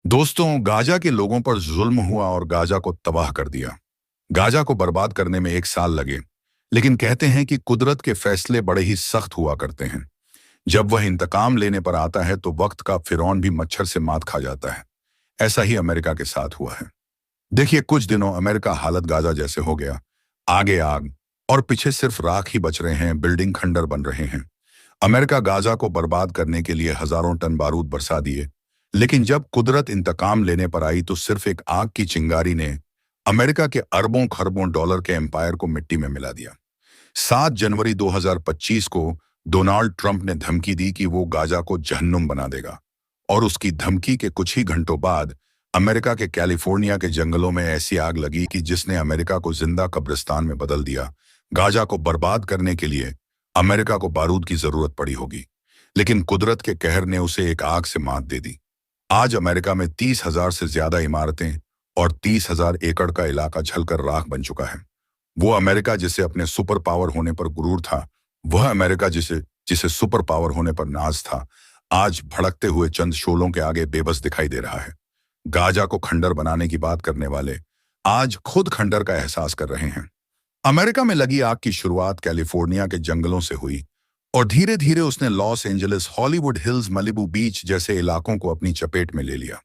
दोस्तों, गाजा के लोगों पर जुल्म हुआ और गाजा को तबाह कर दिया। गाजा को बर्बाद करने में 1 साल लगे, लेकिन कहते हैं कि कुदरत के फैसले बड़े ही सख्त हुआ करते हैं। जब वह इंतकाम लेने पर आता है तो वक्त का फिरौन भी मच्छर से मात खा जाता है। ऐसा ही अमेरिका के साथ हुआ है। देखिए, कुछ दिनों अमेरिका हालत गाजा जैसे हो गया। आगे आग और पीछे सिर्फ राख ही बच रहे हैं, बिल्डिंग खंडर बन रहे हैं। अमेरिका गाजा को बर्बाद करने के लिए हजारों टन बारूद बरसा दिए, लेकिन जब कुदरत इंतकाम लेने पर आई तो सिर्फ एक आग की चिंगारी ने अमेरिका के अरबों खरबों डॉलर के एम्पायर को मिट्टी में मिला दिया। 7 जनवरी 2025 को डोनाल्ड ट्रंप ने धमकी दी कि वो गाजा को जहन्नुम बना देगा, और उसकी धमकी के कुछ ही घंटों बाद अमेरिका के कैलिफोर्निया के जंगलों में ऐसी आग लगी कि जिसने अमेरिका को जिंदा कब्रिस्तान में बदल दिया। गाजा को बर्बाद करने के लिए अमेरिका को बारूद की जरूरत पड़ी होगी, लेकिन कुदरत के कहर ने उसे एक आग से मात दे दी। आज अमेरिका में 30,000 से ज्यादा इमारतें और 30,000 एकड़ का इलाका जलकर राख बन चुका है। वो अमेरिका जिसे अपने सुपर पावर होने पर गुरूर था, वह अमेरिका जिसे जिसे सुपर पावर होने पर नाज था, आज भड़कते हुए चंद शोलों के आगे बेबस दिखाई दे रहा है। गाजा को खंडर बनाने की बात करने वाले आज खुद खंडर का एहसास कर रहे हैं। अमेरिका में लगी आग की शुरुआत कैलिफोर्निया के जंगलों से हुई और धीरे धीरे उसने Los Angeles, Hollywood hills, Malibu बीच जैसे इलाकों को अपनी चपेट में ले लिया।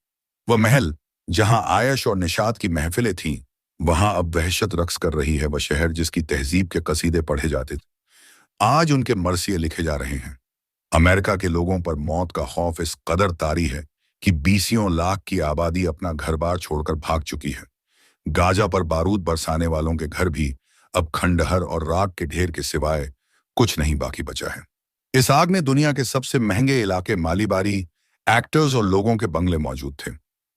वह महल जहां आयश और निशात की महफिलें थीं, वहां अब वहशत रक्स कर रही है। वह शहर जिसकी तहजीब के कसीदे पढ़े जाते थे, आज उनके मरसिए लिखे जा रहे हैं। अमेरिका के लोगों पर मौत का खौफ इस कदर तारी है कि बीसियों लाख की आबादी अपना घर बार छोड़कर भाग चुकी है। गाजा पर बारूद बरसाने वालों के घर भी अब खंडहर और राख के ढेर के सिवाय कुछ नहीं बाकी बचा है। इस आग ने दुनिया के सबसे महंगे इलाके, मालीबारी, एक्टर्स और लोगों के बंगले मौजूद थे।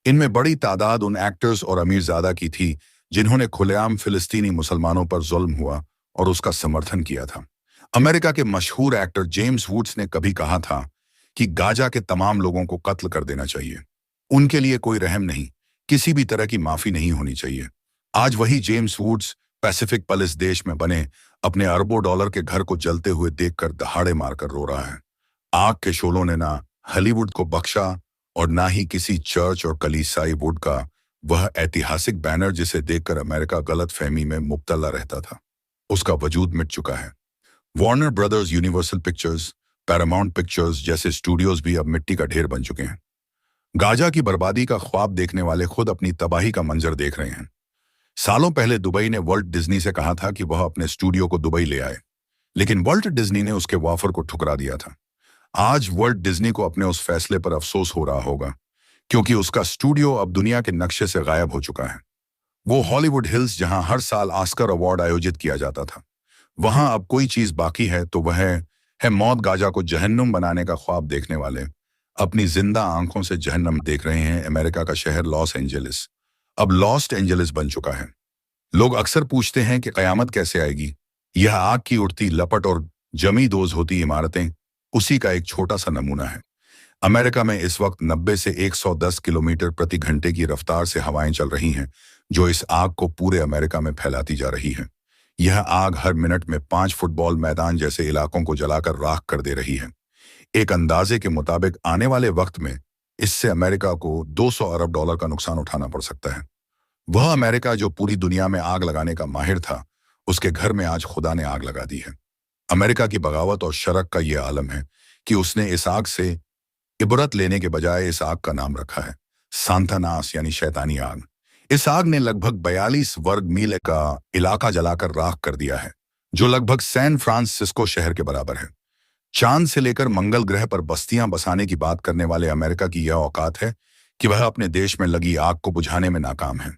इनमें बड़ी तादाद उन एक्टर्स और अमीरजादा की थी जिन्होंने खुलेआम फिलिस्तीनी मुसलमानों पर जुल्म हुआ और उसका समर्थन किया था। अमेरिका के मशहूर एक्टर जेम्स वुड्स ने कभी कहा था कि गाजा के तमाम लोगों को कत्ल कर देना चाहिए। उनके लिए कोई रहम नहीं, किसी भी तरह की माफी नहीं होनी चाहिए। आज वही जेम्स वुड्स पैसिफिक पलिस देश में बने अपने अरबों डॉलर के घर को जलते हुए देखकर दहाड़े मारकर रो रहा है। आग के शोलों ने ना हॉलीवुड को बख्शा और ना ही किसी चर्च और कलीसियाई वुड का वह ऐतिहासिक बैनर जिसे देखकर अमेरिका गलत फहमी में मुब्तला रहता था। उसका वजूद मिट चुका है। Warner brothers, universal pictures, Paramount pictures जैसे स्टूडियोज भी अब मिट्टी का ढेर बन चुके हैं। गाजा की बर्बादी का ख्वाब देखने वाले खुद अपनी तबाही का मंजर देख रहे हैं। सालों पहले दुबई ने वर्ल्ट डिज्नी से कहा था कि वह अपने स्टूडियो को दुबई ले आए, लेकिन वर्ल्ट डिज्नी ने उसके ऑफर को ठुकरा दिया था। आज वर्ल्ट डिज्नी को अपने उस फैसले पर अफसोस हो रहा होगा, क्योंकि उसका स्टूडियो अब दुनिया के नक्शे से गायब हो चुका है। वो हॉलीवुड हिल्स जहां हर साल ऑस्कर अवार्ड आयोजित किया जाता था, वहां अब कोई चीज बाकी है तो वह है मौत। गाजा को जहन्नुम बनाने का ख्वाब देखने वाले अपनी जिंदा आंखों से जहन्नम देख रहे हैं। अमेरिका का शहर लॉस एंजलिस अब लॉस्ट एंजलिस बन चुका है। लोग अक्सर पूछते हैं कि कयामत कैसे आएगी। यह आग की उड़ती लपट और जमी दोज होती इमारतें उसी का एक छोटा सा नमूना है। अमेरिका में इस वक्त 90 से 110 किलोमीटर प्रति घंटे की रफ्तार से हवाएं चल रही हैं, जो इस आग को पूरे अमेरिका में फैलाती जा रही है। यह आग हर मिनट में 5 फुटबॉल मैदान जैसे इलाकों को जलाकर राख कर दे रही है। एक अंदाजे के मुताबिक आने वाले वक्त में इससे अमेरिका को 200 अरब डॉलर का नुकसान उठाना पड़ सकता है। वह अमेरिका जो पूरी दुनिया में आग लगाने का माहिर था, उसके घर में आज खुदा ने आग लगा दी है। अमेरिका की बगावत और शरक का यह आलम है कि उसने इस आग से इबरत लेने के बजाय इस आग का नाम रखा है सांतानास, यानी शैतानी आग। इस आग ने लगभग 42 वर्ग मील का इलाका जलाकर राख कर दिया है, जो लगभग सैन फ्रांसिस्को शहर के बराबर है। चांद से लेकर मंगल ग्रह पर बस्तियां बसाने की बात करने वाले अमेरिका की यह औकात है कि वह अपने देश में लगी आग को बुझाने में नाकाम है।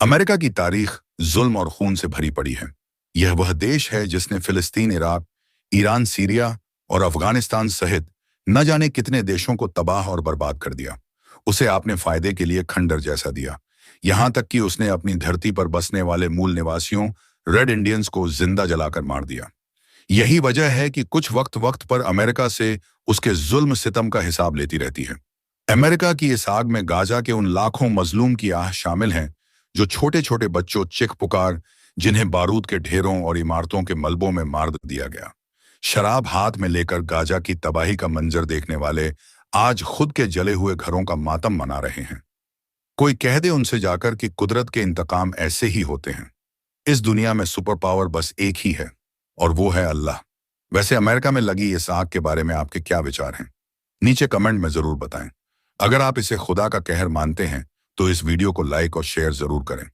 अमेरिका की तारीख जुल्म और खून से भरी पड़ी है। यह वह देश है जिसने फिलिस्तीन, इराक, ईरान, सीरिया और अफगानिस्तान सहित न जाने कितने देशों को तबाह और बर्बाद कर दिया। उसे आपने फायदे के लिए खंडर जैसा दिया, यहां तक कि उसने अपनी धरती पर बसने वाले मूल निवासियों रेड इंडियंस को जिंदा जलाकर मार दिया। यही वजह है कि कुछ वक्त पर अमेरिका से उसके जुल्म सितम का हिसाब लेती रहती है। अमेरिका की इस आग में गाजा के उन लाखों मजलूम की आह शामिल हैं जो छोटे छोटे बच्चों चिख पुकार, जिन्हें बारूद के ढेरों और इमारतों के मलबों में मार दिया गया। शराब हाथ में लेकर गाजा की तबाही का मंजर देखने वाले आज खुद के जले हुए घरों का मातम मना रहे हैं। कोई कह दे उनसे जाकर कि कुदरत के इंतकाम ऐसे ही होते हैं। इस दुनिया में सुपर पावर बस एक ही है, और वो है अल्लाह। वैसे अमेरिका में लगी इस आग के बारे में आपके क्या विचार हैं? नीचे कमेंट में जरूर बताएं। अगर आप इसे खुदा का कहर मानते हैं तो इस वीडियो को लाइक और शेयर जरूर करें।